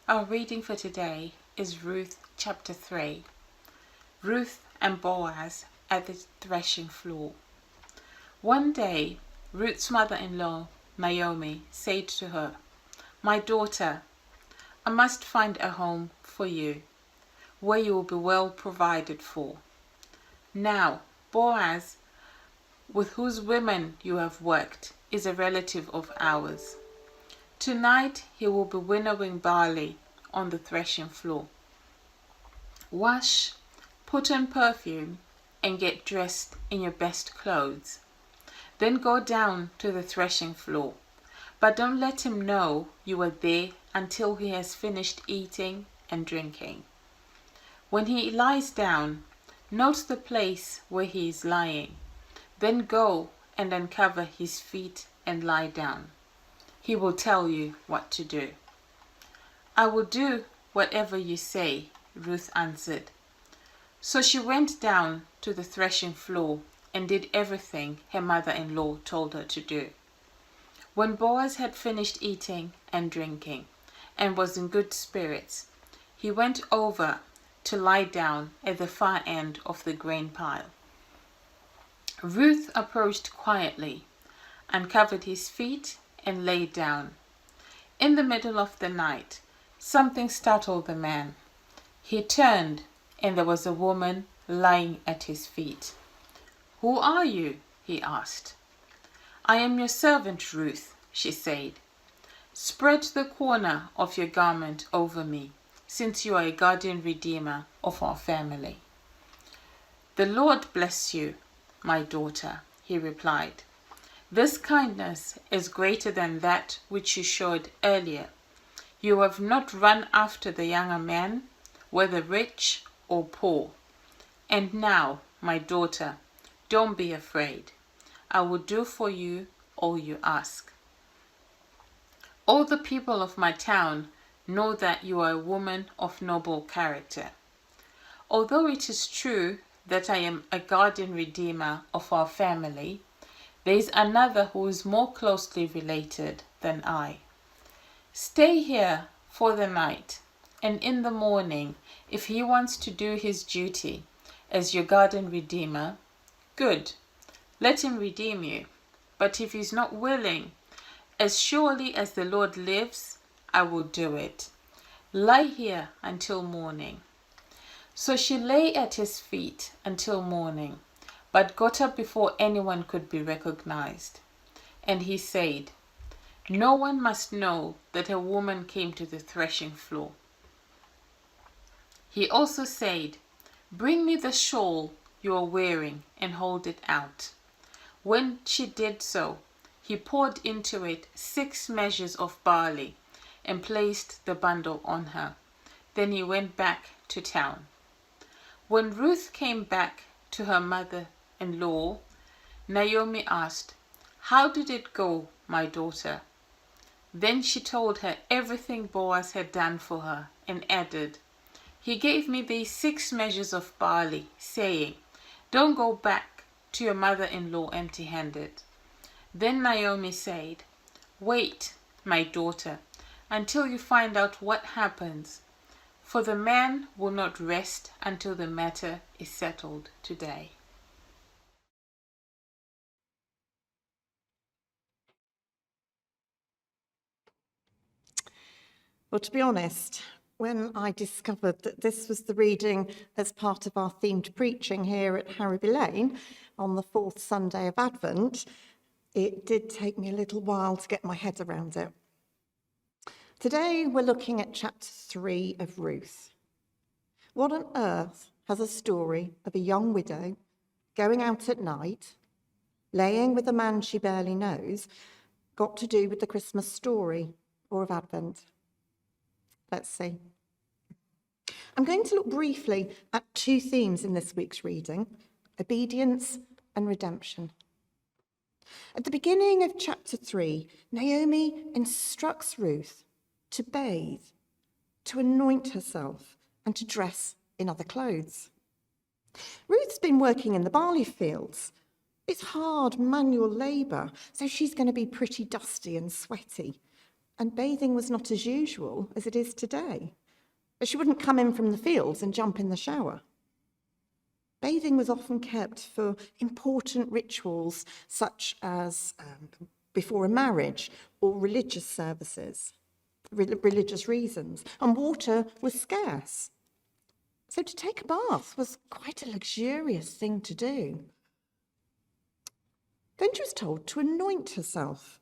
Our reading for today is Ruth chapter 3. Ruth and Boaz at the threshing floor. One day, Ruth's mother-in-law, Naomi, said to her, "My daughter, I must find a home for you, where you will be well provided for. Now, Boaz, with whose women you have worked, is a relative of ours. Tonight he will be winnowing barley on the threshing floor. Wash, put on perfume, and get dressed in your best clothes. Then go down to the threshing floor, but don't let him know you are there until he has finished eating and drinking. When he lies down, note the place where he is lying. Then go and uncover his feet and lie down. He will tell you what to do." "I will do whatever you say," Ruth answered. So she went down to the threshing floor and did everything her mother-in-law told her to do. When Boaz had finished eating and drinking and was in good spirits, he went over to lie down at the far end of the grain pile. Ruth approached quietly, uncovered his feet, and lay down. In the middle of the night, something startled the man. He turned, and there was a woman lying at his feet. "Who are you?" he asked. "I am your servant Ruth," she said. "Spread the corner of your garment over me, since you are a guardian redeemer of our family." "The Lord bless you, my daughter," he replied. "This kindness is greater than that which you showed earlier. You have not run after the younger man, whether rich or poor. And now, my daughter, don't be afraid. I will do for you all you ask. All the people of my town know that you are a woman of noble character. Although it is true that I am a guardian redeemer of our family, there is another who is more closely related than I. Stay here for the night, and in the morning, if he wants to do his duty as your guardian redeemer, good, let him redeem you. But if he's not willing, as surely as the Lord lives, I will do it. Lie here until morning." So she lay at his feet until morning, but got up before anyone could be recognized. And he said, "No one must know that a woman came to the threshing floor." He also said, "Bring me the shawl you are wearing and hold it out." When she did so, he poured into it 6 measures of barley and placed the bundle on her. Then he went back to town. When Ruth came back to her mother-in-law, Naomi asked, "How did it go, my daughter?" Then she told her everything Boaz had done for her and added, "He gave me these 6 measures of barley, saying, 'Don't go back to your mother-in-law empty-handed.'" Then Naomi said, "Wait, my daughter, until you find out what happens, for the man will not rest until the matter is settled today." Well, to be honest, when I discovered that this was the reading as part of our themed preaching here at Harrowby Lane on the 4th Sunday of Advent, it did take me a little while to get my head around it. Today, we're looking at chapter 3 of Ruth. What on earth has a story of a young widow going out at night, laying with a man she barely knows, got to do with the Christmas story or of Advent? Let's see. I'm going to look briefly at 2 themes in this week's reading: obedience and redemption. At the beginning of chapter 3, Naomi instructs Ruth to bathe, to anoint herself, and to dress in other clothes. Ruth's been working in the barley fields. It's hard manual labour, so she's going to be pretty dusty and sweaty. and bathing was not as usual as it is today. But she wouldn't come in from the fields and jump in the shower. Bathing was often kept for important rituals such as before a marriage or religious services, religious reasons, and water was scarce. So to take a bath was quite a luxurious thing to do. Then she was told to anoint herself.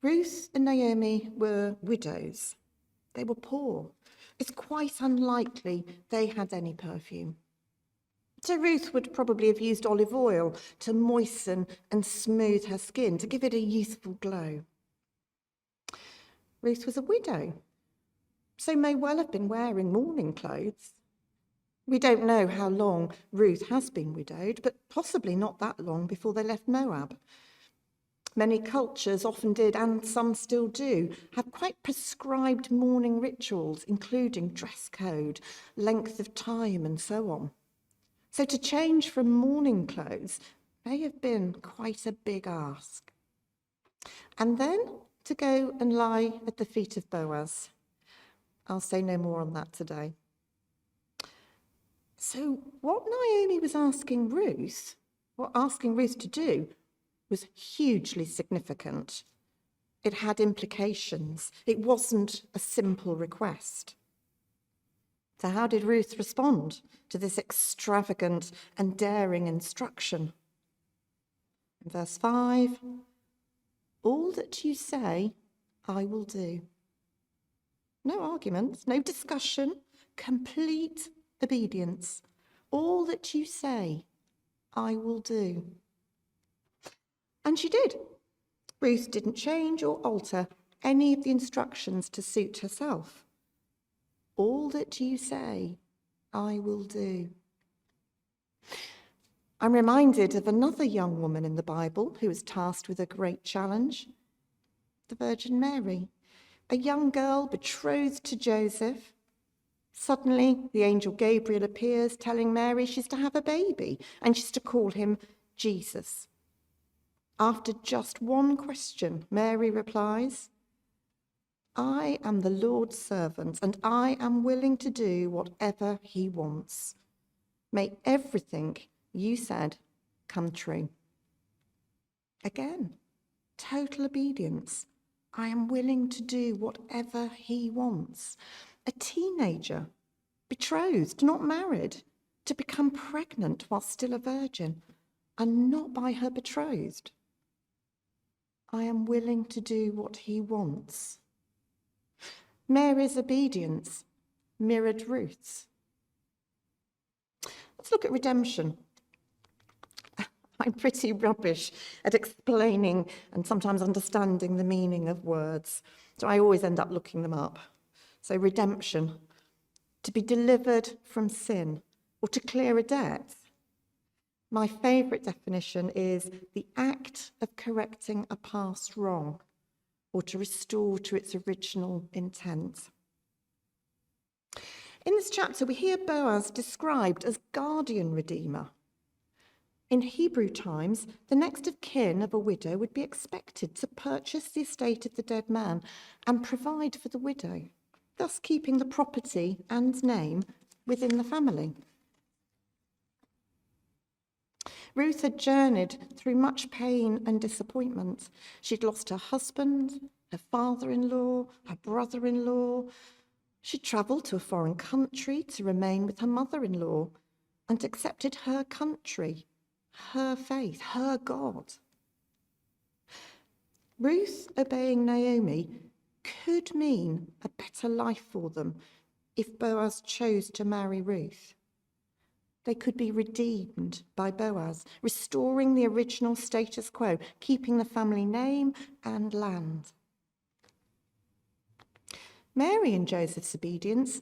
Ruth and Naomi were widows. They were poor. It's quite unlikely they had any perfume. So Ruth would probably have used olive oil to moisten and smooth her skin, to give it a youthful glow. Ruth was a widow, so may well have been wearing mourning clothes. We don't know how long Ruth has been widowed, but possibly not that long before they left Moab. Many cultures often did, and some still do, have quite prescribed mourning rituals, including dress code, length of time, and so on. So to change from mourning clothes may have been quite a big ask. And then to go and lie at the feet of Boaz. I'll say no more on that today. So what Naomi was asking Ruth to do was hugely significant. It had implications. It wasn't a simple request. So how did Ruth respond to this extravagant and daring instruction? In verse 5, all that you say, I will do. No arguments, no discussion, complete obedience. All that you say, I will do. And she did. Ruth didn't change or alter any of the instructions to suit herself. All that you say, I will do. I'm reminded of another young woman in the Bible who was tasked with a great challenge, the Virgin Mary, a young girl betrothed to Joseph. Suddenly, the angel Gabriel appears telling Mary she's to have a baby and she's to call him Jesus. After just one question, Mary replies, I am the Lord's servant, and I am willing to do whatever he wants. May everything you said come true. Again, total obedience. I am willing to do whatever he wants. A teenager, betrothed, not married, to become pregnant while still a virgin, and not by her betrothed. I am willing to do what he wants. Mary's obedience mirrored Ruth's. Let's look at redemption. I'm pretty rubbish at explaining and sometimes understanding the meaning of words, so I always end up looking them up. So redemption, to be delivered from sin or to clear a debt. My favourite definition is the act of correcting a past wrong or to restore to its original intent. In this chapter, we hear Boaz described as guardian redeemer. In Hebrew times, the next of kin of a widow would be expected to purchase the estate of the dead man and provide for the widow, thus keeping the property and name within the family. Ruth had journeyed through much pain and disappointment. She'd lost her husband, her father-in-law, her brother-in-law. She'd travelled to a foreign country to remain with her mother-in-law and accepted her country, her faith, her God. Ruth obeying Naomi could mean a better life for them if Boaz chose to marry Ruth. They could be redeemed by Boaz, restoring the original status quo, keeping the family name and land. Mary and Joseph's obedience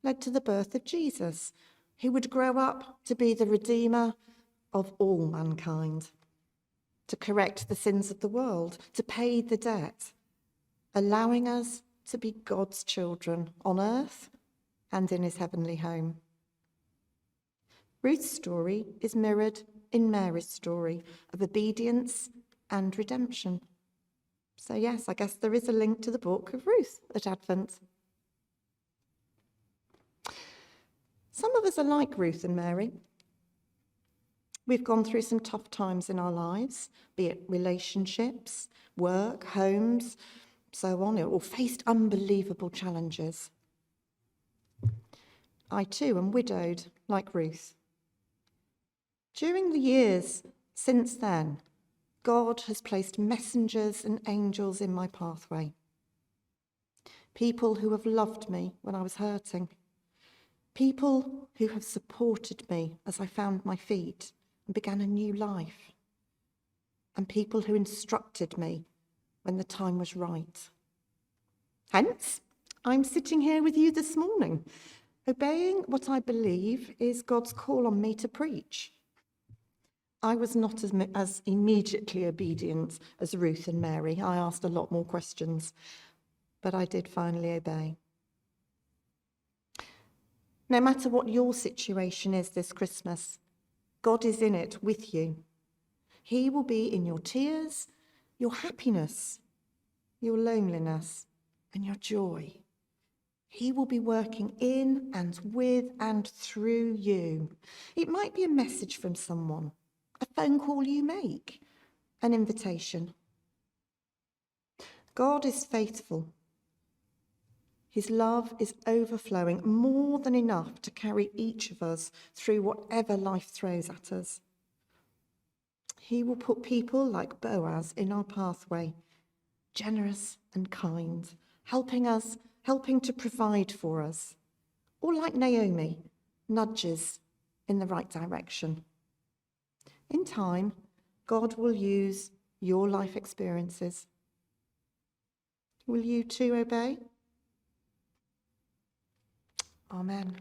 led to the birth of Jesus, who would grow up to be the Redeemer of all mankind, to correct the sins of the world, to pay the debt, allowing us to be God's children on earth and in his heavenly home. Ruth's story is mirrored in Mary's story of obedience and redemption. So yes, I guess there is a link to the book of Ruth at Advent. Some of us are like Ruth and Mary. We've gone through some tough times in our lives, be it relationships, work, homes, so on, or faced unbelievable challenges. I too am widowed, like Ruth. During the years since then, God has placed messengers and angels in my pathway. People who have loved me when I was hurting. People who have supported me as I found my feet and began a new life. And people who instructed me when the time was right. Hence, I'm sitting here with you this morning, obeying what I believe is God's call on me to preach. I was not as immediately obedient as Ruth and Mary. I asked a lot more questions, but I did finally obey. No matter what your situation is this Christmas, God is in it with you. He will be in your tears, your happiness, your loneliness, and your joy. He will be working in and with and through you. It might be a message from someone, a phone call you make, an invitation. God is faithful. His love is overflowing, more than enough to carry each of us through whatever life throws at us. He will put people like Boaz in our pathway, generous and kind, helping to provide for us, or like Naomi, nudges in the right direction. In time, God will use your life experiences. Will you too obey? Amen.